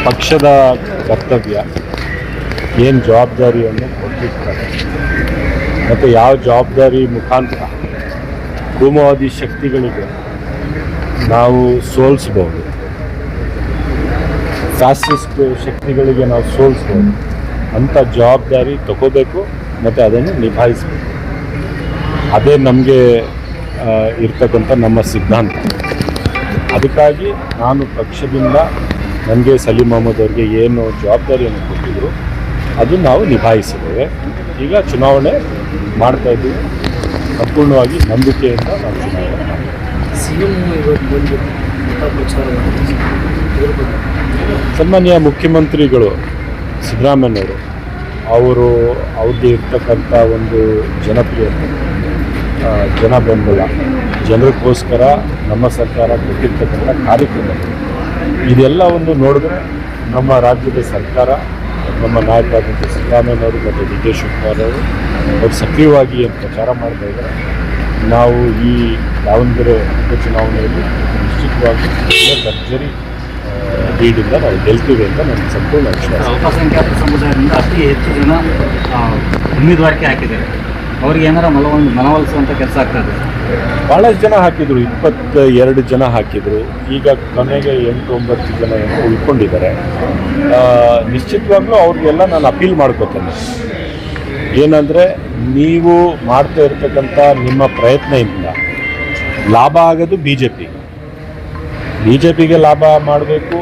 ಪಕ್ಷದ ಕರ್ತವ್ಯ ಏನು ಜವಾಬ್ದಾರಿಯನ್ನು ಕೊಟ್ಟಿರ್ತಾರೆ ಮತ್ತು ಯಾವ ಜವಾಬ್ದಾರಿ ಮುಖಾಂತರ ಕೋಮುವಾದಿ ಶಕ್ತಿಗಳಿಗೆ ನಾವು ಸೋಲಿಸ್ಬೋದು, ಫ್ಯಾಸಿಸ್ಟ್ ಶಕ್ತಿಗಳಿಗೆ ನಾವು ಸೋಲಿಸ್ಬೋದು ಅಂಥ ಜವಾಬ್ದಾರಿ ತಗೋಬೇಕು ಮತ್ತು ಅದನ್ನು ನಿಭಾಯಿಸಬೇಕು. ಅದೇ ನಮಗೆ ಇರ್ತಕ್ಕಂಥ ನಮ್ಮ ಸಿದ್ಧಾಂತ. ಅದಕ್ಕಾಗಿ ನಾನು ಪಕ್ಷದಿಂದ ನನಗೆ ಸಲೀಂ ಅಹಮದ್ ಅವರಿಗೆ ಏನು ಜವಾಬ್ದಾರಿಯನ್ನು ಕೊಟ್ಟಿದ್ರು ಅದು ನಾವು ನಿಭಾಯಿಸಿದ್ದೇವೆ. ಈಗ ಚುನಾವಣೆ ಮಾಡ್ತಾಯಿದ್ದೀವಿ, ಸಂಪೂರ್ಣವಾಗಿ ನಂಬಿಕೆಯಿಂದ ನಾವು ಚುನಾವಣೆ ಮಾಡ್ತೀವಿ. ಸನ್ಮಾನ್ಯ ಮುಖ್ಯಮಂತ್ರಿಗಳು ಸಿದ್ದರಾಮಯ್ಯನವರು ಅವ್ರಿಗೆ ಇರ್ತಕ್ಕಂಥ ಒಂದು ಜನಪ್ರಿಯತೆ, ಜನ ಬೆಂಬಲ, ಜನರಿಗೋಸ್ಕರ ನಮ್ಮ ಸರ್ಕಾರ ಕೊಟ್ಟಿರ್ತಕ್ಕಂಥ ಕಾರ್ಯಕ್ರಮಗಳು ಇದೆಲ್ಲ ಒಂದು ನೋಡಿದ್ರೆ ನಮ್ಮ ರಾಜ್ಯದ ಸರ್ಕಾರ, ನಮ್ಮ ನಾಯಕರಾದಂಥ ಸಿದ್ದರಾಮಯ್ಯನವರು ಮತ್ತು ಡಿ ಕೆ ಶಿವಕುಮಾರ್ ಅವರು ಸಕ್ರಿಯವಾಗಿ ಏನು ಪ್ರಚಾರ ಮಾಡ್ತಾ ಇದ್ದಾರೆ. ನಾವು ಈ ದಾವಣಗೆರೆ ಉಪಚುನಾವಣೆಯಲ್ಲಿ ನಿಶ್ಚಿತವಾಗಿ ಭರ್ಜರಿ ಲೀಡಿಂದ ನಾವು ಗೆಲ್ತೀವಿ ಅಂತ ನನಗೆ ಸಂಪೂರ್ಣ ವಿಶ್ವಾಸ. ಅಲ್ಪಸಂಖ್ಯಾತ ಸಮುದಾಯದಿಂದ ಅತಿ ಹೆಚ್ಚು ಜನ ಉಮೇದುವಾರಿಕೆ ಹಾಕಿದ್ದಾರೆ. ಅವ್ರಿಗೆ ಏನಾರ ಮನವೊಲಿಸುವಂಥ ಕೆಲಸ ಆಗ್ತದೆ. ಭಾಳಷ್ಟು ಜನ ಹಾಕಿದರು, 22 ಜನ ಹಾಕಿದರು. ಈಗ ಕೊನೆಗೆ 8-9 ಜನ ಏನೋ ಉಳ್ಕೊಂಡಿದ್ದಾರೆ. ನಿಶ್ಚಿತವಾಗ್ಲೂ ಅವ್ರಿಗೆಲ್ಲ ನಾನು ಅಪೀಲ್ ಮಾಡ್ಕೋತೇನೆ. ಏನಂದರೆ, ನೀವು ಮಾಡ್ತಾ ಇರ್ತಕ್ಕಂಥ ನಿಮ್ಮ ಪ್ರಯತ್ನದಿಂದ ಲಾಭ ಆಗೋದು ಬಿ ಜೆ ಪಿಗೆ ಲಾಭ ಮಾಡಬೇಕು.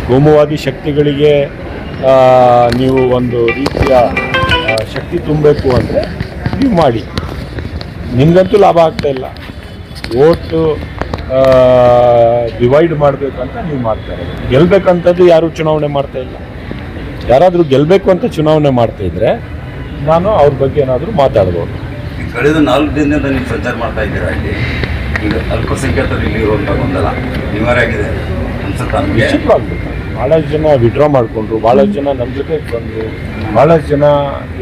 ಕೋಮುವಾದಿ ಶಕ್ತಿಗಳಿಗೆ ನೀವು ಒಂದು ರೀತಿಯ ಶಕ್ತಿ ತುಂಬಬೇಕು ಅಂದರೆ ನೀವು ಮಾಡಿ. ನಿಮಗಂತೂ ಲಾಭ ಆಗ್ತಾಯಿಲ್ಲ. ಓಟು ಡಿವೈಡ್ ಮಾಡಬೇಕಂತ ನೀವು ಮಾಡ್ತಾರೆ. ಗೆಲ್ಲಬೇಕಂಥದ್ದು ಯಾರೂ ಚುನಾವಣೆ ಮಾಡ್ತಾಯಿಲ್ಲ. ಯಾರಾದರೂ ಗೆಲ್ಲಬೇಕು ಅಂತ ಚುನಾವಣೆ ಮಾಡ್ತಾಯಿದ್ರೆ ನಾನು ಅವ್ರ ಬಗ್ಗೆ ಏನಾದರೂ ಮಾತಾಡ್ಬೋದು. ಕಳೆದ 4 ದಿನದಿಂದ ನೀವು ಸಂಚಾರ ಮಾಡ್ತಾ ಇದ್ದೀರಾ ಇಲ್ಲಿ. ಈಗ ಅಲ್ಪಸಂಖ್ಯಾತರಲ್ಲಿ ಇರುವಂಥ ಗೊಂದಲ ನಿವಾರಣೆ ಆಗಿದೆ ಅನ್ಸುತ್ತಾ? ನಿಶ್ಚಿತವಾಗ್ಲು ಭಾಳಷ್ಟು ಜನ ವಿಡ್ರಾ ಮಾಡಿಕೊಂಡ್ರು, ಭಾಳಷ್ಟು ಜನ ನಮ್ಮ ಜೊತೆ ಬಂದರು, ಭಾಳಷ್ಟು ಜನ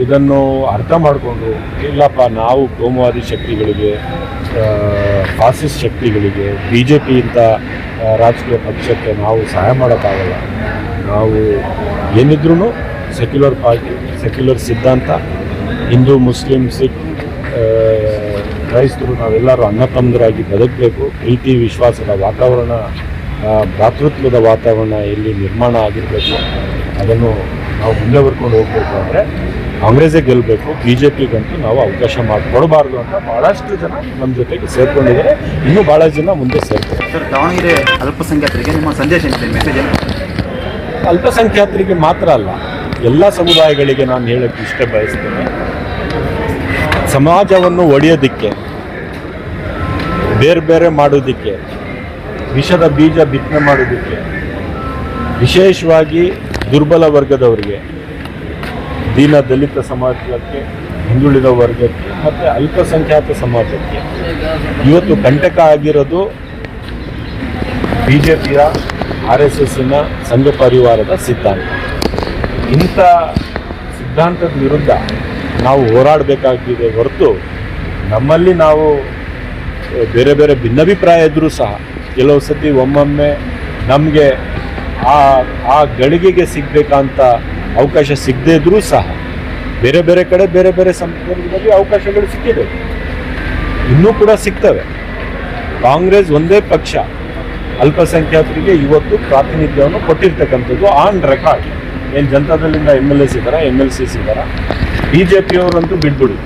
ಇದನ್ನು ಅರ್ಥ ಮಾಡಿಕೊಂಡ್ರು. ಇಲ್ಲಪ್ಪ, ನಾವು ಕೋಮುವಾದಿ ಶಕ್ತಿಗಳಿಗೆ, ಫಾಸಿಸ್ಟ್ ಶಕ್ತಿಗಳಿಗೆ, ಬಿ ಜೆ ಪಿಯಿಂದ ರಾಜಕೀಯ ಪಕ್ಷಕ್ಕೆ ನಾವು ಸಹಾಯ ಮಾಡೋಕ್ಕಾಗಲ್ಲ. ನಾವು ಏನಿದ್ರೂ ಸೆಕ್ಯುಲರ್ ಪಾರ್ಟಿ, ಸೆಕ್ಯುಲರ್ ಸಿದ್ಧಾಂತ, ಹಿಂದೂ, ಮುಸ್ಲಿಂ, ಸಿಖ್, ಕ್ರೈಸ್ತರು ನಾವೆಲ್ಲರೂ ಅಣ್ಣ ತಮ್ಮಂದರಾಗಿ ಬದುಕಬೇಕು. ಪ್ರೀತಿ ವಿಶ್ವಾಸದ ವಾತಾವರಣ, ಭ್ರಾತೃತ್ವದ ವಾತಾವರಣ ಇಲ್ಲಿ ನಿರ್ಮಾಣ ಆಗಿರಬೇಕು. ಅದನ್ನು ನಾವು ಮುಂದೆ ಬರ್ಕೊಂಡು ಹೋಗಬೇಕು ಅಂದರೆ ಕಾಂಗ್ರೆಸ್ಸೇ ಗೆಲ್ಲಬೇಕು. ಬಿ ಜೆ ಪಿಗಂತೂ ನಾವು ಅವಕಾಶ ಮಾಡಿಕೊಡಬಾರ್ದು ಅಂತ ಭಾಳಷ್ಟು ಜನ ನಮ್ಮ ಜೊತೆಗೆ ಸೇರ್ಕೊಂಡಿದ್ದಾರೆ. ಇನ್ನೂ ಭಾಳಷ್ಟು ಜನ ಮುಂದೆ ಸೇರ್ತಾರೆ. ಸರ್, ದಾವಣಗೆರೆ ಅಲ್ಪಸಂಖ್ಯಾತರಿಗೆ ನಿಮ್ಮ ಸಂದೇಶ ಏನಿದೆ, ಮೆಸೇಜ್ ಏನು? ಅಲ್ಪಸಂಖ್ಯಾತರಿಗೆ ಮಾತ್ರ ಅಲ್ಲ, ಎಲ್ಲ ಸಮುದಾಯಗಳಿಗೆ ನಾನು ಹೇಳೋಕ್ಕೆ ಇಷ್ಟ ಬಯಸ್ತೇನೆ. ಸಮಾಜವನ್ನು ಒಡೆಯೋದಕ್ಕೆ, ಬೇರೆ ಬೇರೆ ಮಾಡೋದಕ್ಕೆ, ವಿಷದ ಬೀಜ ಬಿತ್ತನೆ ಮಾಡೋದಕ್ಕೆ, ವಿಶೇಷವಾಗಿ ದುರ್ಬಲ ವರ್ಗದವರಿಗೆ, ದೀನ ದಲಿತ ಸಮಾಜಕ್ಕೆ, ಹಿಂದುಳಿದ ವರ್ಗಕ್ಕೆ ಮತ್ತು ಅಲ್ಪಸಂಖ್ಯಾತ ಸಮಾಜಕ್ಕೆ ಇವತ್ತು ಕಂಟಕ ಆಗಿರೋದು ಬಿ ಜೆ ಪಿಯ RSSನ ಸಂಘ ಪರಿವಾರದ ಸಿದ್ಧಾಂತ. ಇಂಥ ಸಿದ್ಧಾಂತದ ವಿರುದ್ಧ ನಾವು ಹೋರಾಡಬೇಕಾಗಿದೆ ಹೊರತು ನಮ್ಮಲ್ಲಿ ನಾವು ಬೇರೆ ಬೇರೆ ಭಿನ್ನಾಭಿಪ್ರಾಯ ಇದ್ದರೂ ಸಹ ಕೆಲವು ಸತಿ ಒಮ್ಮೊಮ್ಮೆ ನಮಗೆ ಆ ಗಳಿಗೆಗೆ ಸಿಗಬೇಕಂತ ಅವಕಾಶ ಸಿಗದೇ ಇದ್ದರೂ ಸಹ ಬೇರೆ ಬೇರೆ ಕಡೆ ಬೇರೆ ಬೇರೆ ಸಂದರ್ಭದಲ್ಲಿ ಅವಕಾಶಗಳು ಸಿಕ್ಕಿದೆ, ಇನ್ನೂ ಕೂಡ ಸಿಗ್ತವೆ. ಕಾಂಗ್ರೆಸ್ ಒಂದೇ ಪಕ್ಷ ಅಲ್ಪಸಂಖ್ಯಾತರಿಗೆ ಇವತ್ತು ಪ್ರಾತಿನಿಧ್ಯವನ್ನು ಕೊಟ್ಟಿರ್ತಕ್ಕಂಥದ್ದು ಆನ್ ರೆಕಾರ್ಡ್. ಏನು ಜನತಾದಳಿಂದ MLAs ಇದ್ದಾರೆ, MLCs ಇದ್ದಾರೆ. ಬಿ ಜೆ ಪಿಯವರಂತೂ ಬಿಟ್ಬಿಡಿ,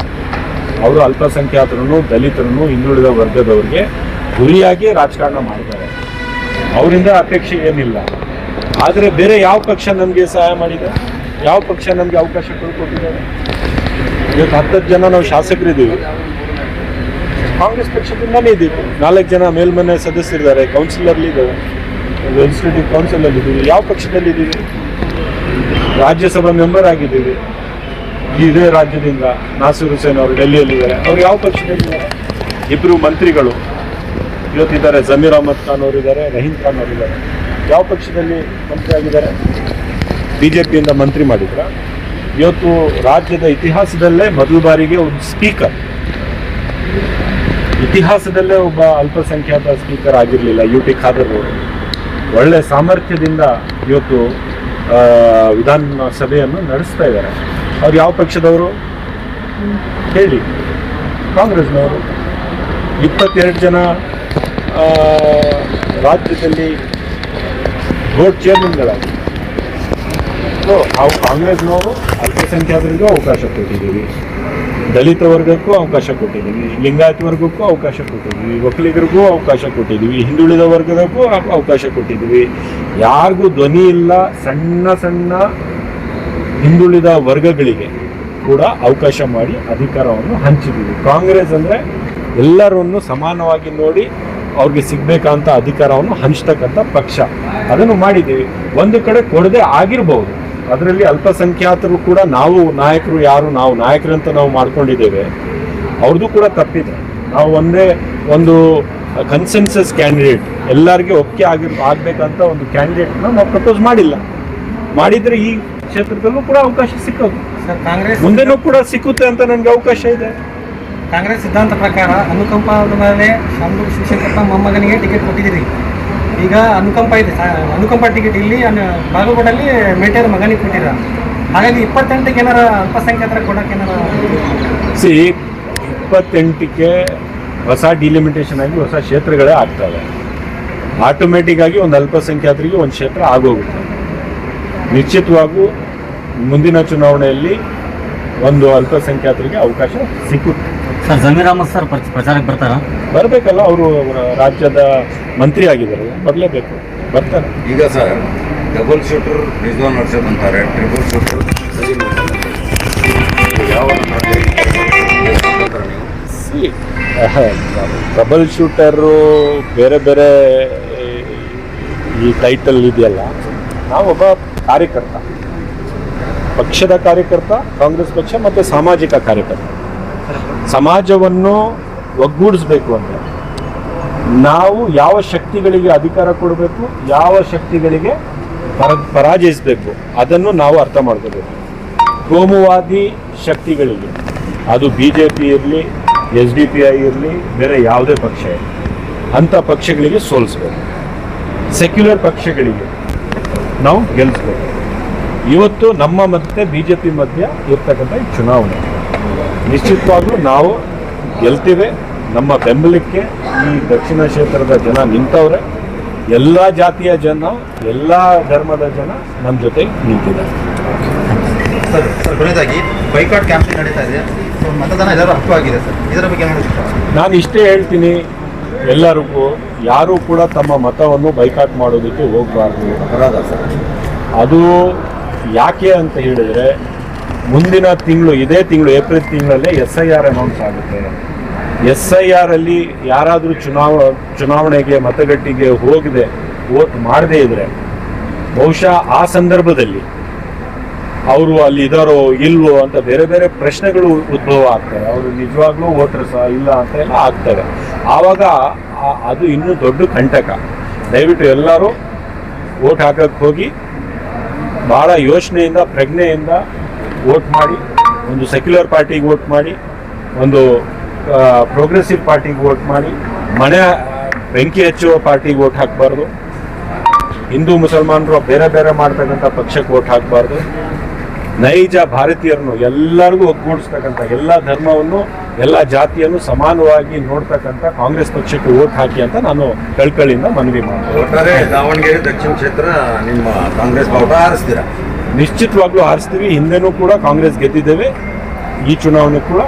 ಅವರು ಅಲ್ಪಸಂಖ್ಯಾತರನ್ನು, ದಲಿತರನ್ನು, ಹಿಂದುಳಿದ ವರ್ಗದವರಿಗೆ ಗುರಿಯಾಗಿ ರಾಜಕಾರಣ ಮಾಡ್ತಾರೆ. ಅವರಿಂದ ಅಪೇಕ್ಷೆ ಏನಿಲ್ಲ. ಆದರೆ ಬೇರೆ ಯಾವ ಪಕ್ಷ ನಮಗೆ ಸಹಾಯ ಮಾಡಿದೆ? ಯಾವ ಪಕ್ಷ ನಮಗೆ ಅವಕಾಶ ಕೊಟ್ಟಿದ್ದಾರೆ? ಇವತ್ತು 10 ಜನ ನಾವು ಶಾಸಕರಿದ್ದೀವಿ, ಕಾಂಗ್ರೆಸ್ ಪಕ್ಷದಿಂದಲೇ ಇದ್ದೀವಿ. 4 ಜನ ಮೇಲ್ಮನೆ ಸದಸ್ಯರಿದ್ದಾರೆ, ಕೌನ್ಸಿಲರ್ಲಿದ್ದೇವೆ, ಲೆಜಿಸ್ಲೇಟಿವ್ ಕೌನ್ಸಿಲಲ್ಲಿ ಇದ್ದೀವಿ. ಯಾವ ಪಕ್ಷದಲ್ಲಿ ಇದ್ದೀವಿ? ರಾಜ್ಯಸಭಾ ಮೆಂಬರ್ ಆಗಿದ್ದೀವಿ. ಇದೇ ರಾಜ್ಯದಿಂದ ನಾಸಿರ್ ಹುಸೇನ್ ಅವರು ಡೆಲ್ಲಿಯಲ್ಲಿದ್ದಾರೆ. ಅವ್ರು ಯಾವ ಪಕ್ಷದಲ್ಲಿದ್ದಾರೆ? 2 ಮಂತ್ರಿಗಳು ಇವತ್ತಿದ್ದಾರೆ. ಜಮೀರ್ ಅಹಮದ್ ಖಾನ್ ಅವರಿದ್ದಾರೆ, ರಹೀಂ ಖಾನ್ ಅವರಿದ್ದಾರೆ. ಯಾವ ಪಕ್ಷದಲ್ಲಿ ಮಂತ್ರಿ ಆಗಿದ್ದಾರೆ? ಬಿ ಜೆ ಪಿಯಿಂದ ಮಂತ್ರಿ ಮಾಡಿದ್ರ? ಇವತ್ತು ರಾಜ್ಯದ ಇತಿಹಾಸದಲ್ಲೇ ಮೊದಲ ಬಾರಿಗೆ ಒಂದು ಸ್ಪೀಕರ್, ಇತಿಹಾಸದಲ್ಲೇ ಒಬ್ಬ ಅಲ್ಪಸಂಖ್ಯಾತ ಸ್ಪೀಕರ್ ಆಗಿರಲಿಲ್ಲ, UT ಖಾದರ್ ಅವರು. ಒಳ್ಳೆ ಸಾಮರ್ಥ್ಯದಿಂದ ಇವತ್ತು ವಿಧಾನಸಭೆಯನ್ನು ನಡೆಸ್ತಾ ಇದ್ದಾರೆ. ಅವ್ರು ಯಾವ ಪಕ್ಷದವರು ಹೇಳಿ? ಕಾಂಗ್ರೆಸ್ನವರು. 22 ಜನ ರಾಜ್ಯದಲ್ಲಿ ಬೋರ್ಡ್ ಚೇರ್ಮನ್ಗಳಾಗಿ. ನಾವು ಕಾಂಗ್ರೆಸ್ನವರು ಅಲ್ಪಸಂಖ್ಯಾತರಿಗೂ ಅವಕಾಶ ಕೊಟ್ಟಿದ್ದೀವಿ, ದಲಿತ ವರ್ಗಕ್ಕೂ ಅವಕಾಶ ಕೊಟ್ಟಿದ್ದೀವಿ, ಲಿಂಗಾಯತ ವರ್ಗಕ್ಕೂ ಅವಕಾಶ ಕೊಟ್ಟಿದ್ದೀವಿ, ಒಕ್ಕಲಿಗರಿಗೂ ಅವಕಾಶ ಕೊಟ್ಟಿದ್ದೀವಿ, ಹಿಂದುಳಿದ ವರ್ಗದಕ್ಕೂ ಅವಕಾಶ ಕೊಟ್ಟಿದ್ದೀವಿ. ಯಾರಿಗೂ ಧ್ವನಿ ಇಲ್ಲ ಸಣ್ಣ ಸಣ್ಣ ಹಿಂದುಳಿದ ವರ್ಗಗಳಿಗೆ ಕೂಡ ಅವಕಾಶ ಮಾಡಿ ಅಧಿಕಾರವನ್ನು ಹಂಚಿದ್ದೀವಿ. ಕಾಂಗ್ರೆಸ್ ಅಂದರೆ ಎಲ್ಲರನ್ನು ಸಮಾನವಾಗಿ ನೋಡಿ ಅವ್ರಿಗೆ ಸಿಗ್ಬೇಕಂತ ಅಧಿಕಾರವನ್ನು ಹಂಚ್ತಕ್ಕಂಥ ಪಕ್ಷ. ಅದನ್ನು ಮಾಡಿದ್ದೀವಿ. ಒಂದು ಕಡೆ ಕೊಡದೆ ಆಗಿರ್ಬೋದು, ಅದರಲ್ಲಿ ಅಲ್ಪಸಂಖ್ಯಾತರು ಕೂಡ ನಾವು ನಾಯಕರು ಯಾರು ನಾವು ನಾಯಕರಂತ ನಾವು ಮಾಡ್ಕೊಂಡಿದ್ದೇವೆ, ಅವ್ರದ್ದು ಕೂಡ ತಪ್ಪಿದೆ. ನಾವು ಒಂದು ಕನ್ಸೆನ್ಸಸ್ ಕ್ಯಾಂಡಿಡೇಟ್ ಎಲ್ಲರಿಗೆ ಒಪ್ಪಿಗೆ ಆಗಬೇಕಂತ ಒಂದು ಕ್ಯಾಂಡಿಡೇಟ್ನ ನಾವು ಪ್ರಪೋಸ್ ಮಾಡಿಲ್ಲ. ಮಾಡಿದರೆ ಈ ಕ್ಷೇತ್ರದಲ್ಲೂ ಕೂಡ ಅವಕಾಶ ಸಿಕ್ಕೋದು. ಸರ್, ಕಾಂಗ್ರೆಸ್ ಮುಂದೆನೂ ಕೂಡ ಸಿಕ್ಕುತ್ತೆ ಅಂತ ನನಗೆ ಅವಕಾಶ ಇದೆ. ಕಾಂಗ್ರೆಸ್ ಸಿದ್ಧಾಂತ ಪ್ರಕಾರ ಅನುಕಂಪದ ಮೇಲೆ ಶಾಮನೂರು ಶಿವಶಂಕರಪ್ಪ ಮೊಮ್ಮಗನಿಗೆ ಟಿಕೆಟ್ ಕೊಟ್ಟಿದ್ದೀರಿ. ಈಗ ಅನುಕಂಪ ಇದೆ, ಅನುಕಂಪ ಟಿಕೆಟ್ ಇಲ್ಲಿ ಬಾಗಲಕೋಟಲ್ಲಿ ಮೇಟೇರ್ ಮಗನಿಗೆ ಕೊಟ್ಟಿರ. ಹಾಗಾಗಿ 28ಕ್ಕೆ ಏನಾರ ಅಲ್ಪಸಂಖ್ಯಾತರ ಕೊಡೋಕೆ ಏನಾರ 28ಕ್ಕೆ ಹೊಸ ಡಿಲಿಮಿಟೇಷನ್ ಆಗಿ ಹೊಸ ಕ್ಷೇತ್ರಗಳೇ ಆಗ್ತವೆ. ಆಟೋಮೆಟಿಕ್ ಆಗಿ ಒಂದು ಅಲ್ಪಸಂಖ್ಯಾತರಿಗೆ ಒಂದು ಕ್ಷೇತ್ರ ಆಗೋಗುತ್ತೆ. ನಿಶ್ಚಿತವಾಗೂ ಮುಂದಿನ ಚುನಾವಣೆಯಲ್ಲಿ ಒಂದು ಅಲ್ಪಸಂಖ್ಯಾತರಿಗೆ ಅವಕಾಶ ಸಿಕ್ಕುತ್ತೆ. ಸರ್, ಜಮೀರ್ ಅಹಮದ್ ಸರ್ ಪ್ರಚಾರಕ್ಕೆ ಬರ್ತಾರಾ? ಬರಬೇಕಲ್ಲ, ಅವರು ರಾಜ್ಯದ ಮಂತ್ರಿ ಆಗಿದ್ದಾರೆ, ಬರಲೇಬೇಕು, ಬರ್ತಾರೆ. ಈಗ sir double shooter Rizwan Arshad ಅಂತಾರೆ, ಟ್ರಿಬಲ್ ಶೂಟರ್ ಯಾವ ಡಬಲ್ ಶೂಟರು ಬೇರೆ ಬೇರೆ ಈ ಟೈಟಲ್ ಇದೆಯಲ್ಲ. ನಾವೊಬ್ಬ ಕಾರ್ಯಕರ್ತ, ಪಕ್ಷದ ಕಾರ್ಯಕರ್ತ, ಕಾಂಗ್ರೆಸ್ ಪಕ್ಷ ಮತ್ತು ಸಾಮಾಜಿಕ ಕಾರ್ಯಕರ್ತ. ಸಮಾಜವನ್ನು ಒಗ್ಗೂಡಿಸ್ಬೇಕು ಅಂದರೆ ನಾವು ಯಾವ ಶಕ್ತಿಗಳಿಗೆ ಅಧಿಕಾರ ಕೊಡಬೇಕು, ಯಾವ ಶಕ್ತಿಗಳಿಗೆ ಪರಾಜಯಿಸಬೇಕು ಅದನ್ನು ನಾವು ಅರ್ಥ ಮಾಡ್ಕೋಬೇಕು. ಕೋಮುವಾದಿ ಶಕ್ತಿಗಳಿಗೆ, ಅದು BJP ಇರಲಿ, SDPI ಇರಲಿ, ಬೇರೆ ಯಾವುದೇ ಪಕ್ಷ ಇರಲಿ, ಅಂಥ ಪಕ್ಷಗಳಿಗೆ ಸೋಲಿಸ್ಬೇಕು. ಸೆಕ್ಯುಲರ್ ಪಕ್ಷಗಳಿಗೆ ನಾವು ಗೆಲ್ಲಿಸ್ಬೇಕು. ಇವತ್ತು ನಮ್ಮ ಮತ್ತೆ BJP ಮಧ್ಯ ಇರ್ತಕ್ಕಂಥ ಈ ಚುನಾವಣೆ ನಿಶ್ಚಿತವಾಗ್ಲೂ ನಾವು ಗೆಲ್ತೇವೆ. ನಮ್ಮ ಬೆಂಬಲಕ್ಕೆ ಈ ದಕ್ಷಿಣ ಕ್ಷೇತ್ರದ ಜನ ನಿಂತವ್ರೆ. ಎಲ್ಲ ಜಾತಿಯ ಜನ, ಎಲ್ಲ ಧರ್ಮದ ಜನ ನಮ್ಮ ಜೊತೆ ನಿಂತಿದ್ದಾರೆ. ಸರ್ ಕೊನೆಯದಾಗಿ ಬೈಕಾಟ್ ಕ್ಯಾಂಪೇನ್ ನಡೀತಾ ಇದೆ. ಸೊ ಮತದಾನ ಎಲ್ಲರೂ ಹಕ್ಕುವಾಗಿದೆ ಸರ್, ಇದರ ಬಗ್ಗೆ ನಾನು ಇಷ್ಟೇ ಹೇಳ್ತೀನಿ, ಎಲ್ಲರಿಗೂ ಯಾರೂ ಕೂಡ ತಮ್ಮ ಮತವನ್ನು ಬೈಕಾಟ್ ಮಾಡೋದಕ್ಕೆ ಹೋಗಬಾರ್ದು. ಅಪರಾಧ ಸರ್. ಅದು ಯಾಕೆ ಅಂತ ಹೇಳಿದರೆ, ಮುಂದಿನ ತಿಂಗಳು, ಇದೇ ತಿಂಗಳು ಏಪ್ರಿಲ್ ತಿಂಗಳಲ್ಲೇ SIR ಅನೌನ್ಸ್ ಆಗುತ್ತೆ. SIR ಅಲ್ಲಿ ಯಾರಾದರೂ ಚುನಾವಣೆಗೆ ಮತಗಟ್ಟೆಗೆ ಹೋಗದೆ ವೋಟ್ ಮಾಡದೇ ಇದ್ರೆ ಬಹುಶಃ ಆ ಸಂದರ್ಭದಲ್ಲಿ ಅವರು ಅಲ್ಲಿ ಇದ್ದಾರೋ ಇಲ್ವೋ ಅಂತ ಬೇರೆ ಬೇರೆ ಪ್ರಶ್ನೆಗಳು ಉದ್ಭವ ಆಗ್ತವೆ. ಅವರು ನಿಜವಾಗ್ಲೂ ವೋಟರ್ಸ ಇಲ್ಲ ಅಂತ ಎಲ್ಲ ಆಗ್ತವೆ. ಆವಾಗ ಅದು ಇನ್ನೂ ದೊಡ್ಡ ಕಂಟಕ. ದಯವಿಟ್ಟು ಎಲ್ಲರೂ ವೋಟ್ ಹಾಕಕ್ಕೆ ಹೋಗಿ ಭಾಳ ಯೋಚನೆಯಿಂದ, ಪ್ರಜ್ಞೆಯಿಂದ ವೋಟ್ ಮಾಡಿ. ಒಂದು ಸೆಕ್ಯುಲರ್ ಪಾರ್ಟಿಗೆ ವೋಟ್ ಮಾಡಿ, ಒಂದು ಪ್ರೋಗ್ರೆಸಿವ್ ಪಾರ್ಟಿಗೆ ವೋಟ್ ಮಾಡಿ. ಮನೆ ಬೆಂಕಿ ಹಚ್ಚುವ ಪಾರ್ಟಿಗೆ ವೋಟ್ ಹಾಕಬಾರ್ದು. ಹಿಂದೂ ಮುಸಲ್ಮಾನರು ಬೇರೆ ಬೇರೆ ಮಾಡ್ತಕ್ಕಂಥ ಪಕ್ಷಕ್ಕೆ ವೋಟ್ ಹಾಕಬಾರ್ದು. ನೈಜ ಭಾರತೀಯರನ್ನು ಎಲ್ಲರಿಗೂ ಒಗ್ಗೂಡಿಸ್ತಕ್ಕಂಥ, ಎಲ್ಲ ಧರ್ಮವನ್ನು, ಎಲ್ಲ ಜಾತಿಯನ್ನು ಸಮಾನವಾಗಿ ನೋಡ್ತಕ್ಕಂಥ ಕಾಂಗ್ರೆಸ್ ಪಕ್ಷಕ್ಕೆ ವೋಟ್ ಹಾಕಿ ಅಂತ ನಾನು ಕಳ್ಕಳಿಯಿಂದ ಮನವಿ ಮಾಡ್ತೀನಿ. ಒಟ್ಟಾರೆ ದಾವಣಗೆರೆ ದಕ್ಷಿಣ ಕ್ಷೇತ್ರ ನಿಮ್ಮ ಕಾಂಗ್ರೆಸ್ ಬಾವುಟ ಹಾರಿಸ್ತೀರಾ? ನಿಶ್ಚಿತವಾಗ್ಲೂ ಹಾರಿಸ್ತೀವಿ. ಹಿಂದೆನೂ ಕೂಡ ಕಾಂಗ್ರೆಸ್ ಗೆದ್ದಿದ್ದೇವೆ, ಈ ಚುನಾವಣೆ ಕೂಡ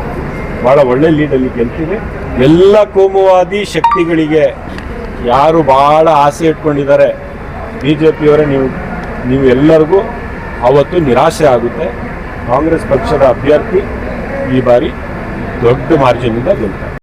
ಭಾಳ ಒಳ್ಳೆ ಲೀಡಲ್ಲಿ ಗೆಲ್ತೀವಿ. ಎಲ್ಲ ಕೋಮುವಾದಿ ಶಕ್ತಿಗಳಿಗೆ ಯಾರು ಭಾಳ ಆಸೆ ಇಟ್ಕೊಂಡಿದ್ದಾರೆ BJPಯವರೇ, ನೀವು ಎಲ್ಲರಿಗೂ ಅವತ್ತು ನಿರಾಶೆ ಆಗುತ್ತೆ. ಕಾಂಗ್ರೆಸ್ ಪಕ್ಷದ ಅಭ್ಯರ್ಥಿ ಈ ಬಾರಿ ದೊಡ್ಡ ಮಾರ್ಜಿನಿಂದ ಗೆಲ್ತಾರೆ.